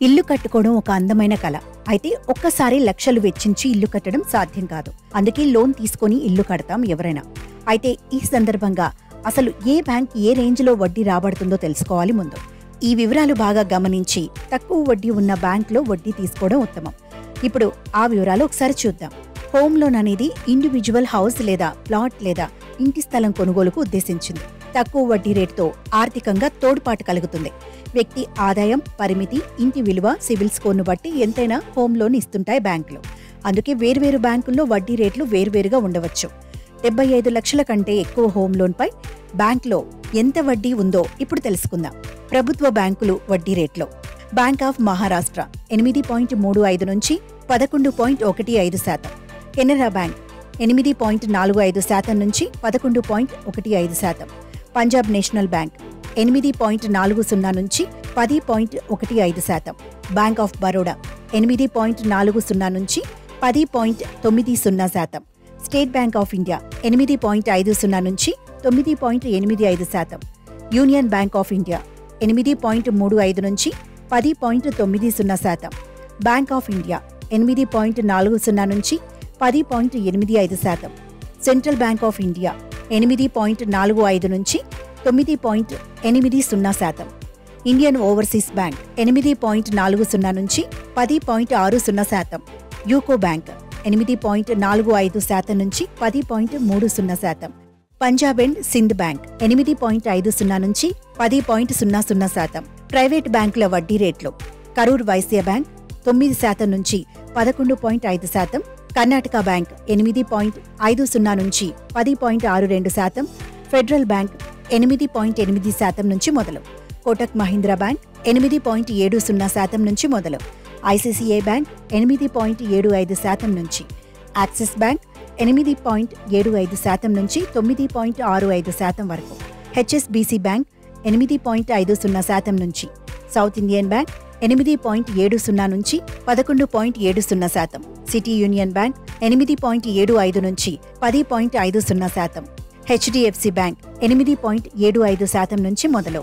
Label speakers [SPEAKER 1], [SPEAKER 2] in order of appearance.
[SPEAKER 1] ఇల్లు కట్టుకోవడం ఒక అందమైన కళ. అయితే ఒక్కసారి లక్షలు వెచ్చించి ఇల్లు కట్టడం సాధ్యం కాదు. అందుకే లోన్ తీసుకొని ఇల్లు కడతాం ఎవరైనా. అయితే ఈ సందర్భంగా అసలు ఏ బ్యాంక్ ఏ రేంజ్లో వడ్డీ రాబడుతుందో తెలుసుకోవాలి ముందు. ఈ వివరాలు బాగా గమనించి తక్కువ వడ్డీ ఉన్న బ్యాంక్లో వడ్డీ తీసుకోవడం ఉత్తమం. ఇప్పుడు ఆ వివరాలు ఒకసారి చూద్దాం. హోమ్ లోన్ అనేది ఇండివిజువల్ హౌస్ లేదా ప్లాట్ లేదా ఇంటి స్థలం కొనుగోలుకు ఉద్దేశించింది. తక్కువ వడ్డీ రేటుతో ఆర్థికంగా తోడ్పాటు కలుగుతుంది. వ్యక్తి ఆదాయం, పరిమితి, ఇంటి విలువ, సివిల్ స్కోర్ను బట్టి ఎంతైనా హోమ్ లోన్ ఇస్తుంటాయి బ్యాంకులు. అందుకే వేర్వేరు బ్యాంకుల్లో వడ్డీ రేట్లు వేర్వేరుగా ఉండవచ్చు. 75 లక్షల కంటే ఎక్కువ హోమ్ లోన్పై బ్యాంక్లో ఎంత వడ్డీ ఉందో ఇప్పుడు తెలుసుకుందాం. ప్రభుత్వ బ్యాంకులు వడ్డీ రేట్లో బ్యాంక్ ఆఫ్ మహారాష్ట్ర 8.35 నుంచి 11.15%, కెనరా బ్యాంక్ 8.45% నుంచి 11.15%, పంజాబ్ నేషనల్ బ్యాంక్ 8.40 నుంచి 10.15%, బ్యాంక్ ఆఫ్ బరోడా 8.40 నుంచి 10.90%, స్టేట్ బ్యాంక్ ఆఫ్ ఇండియా 8.50 నుంచి 9.85%, యూనియన్ బ్యాంక్ ఆఫ్ ఇండియా 8.35 నుంచి 10.90%, బ్యాంక్ ఆఫ్ ఇండియా 8.40 నుంచి 10.85%, సెంట్రల్ బ్యాంక్ ఆఫ్ ఇండియా 8.45 నుంచి 9.80%, ఇండియన్ ఓవర్సీస్ బ్యాంక్ 8.40 నుంచి 10.60%, యూకో బ్యాంక్ 8.45% నుంచి 10.30%, పంజాబ్ అండ్ సింధ్ బ్యాంక్ 8.50 నుంచి 10.00%. ప్రైవేట్ బ్యాంకుల వడ్డీ రేట్లు కరూర్ వైశ్య బ్యాంక్ 9% నుంచి 11.5%, కర్ణాటక బ్యాంక్ 8.50 నుంచి 10.62%, ఫెడరల్ బ్యాంక్ 8.8% నుంచి మొదలు, కోటక్ మహీంద్రా బ్యాంక్ 8.70% నుంచి మొదలు, ఐసిసిఐ బ్యాంక్ 8.75% నుంచి, యాక్సిస్ బ్యాంక్ 8.75% నుంచి 9.65% వరకు, హెచ్ఎస్బిసి బ్యాంక్ 8.50% నుంచి, సౌత్ ఇండియన్ బ్యాంక్ 8.70 నుంచి 11.70%, సిటీ యూనియన్ బ్యాంక్ 8.75 నుంచి 10.50%, హెచ్డిఎఫ్సి బ్యాంక్ 8.75% నుంచి మొదలు.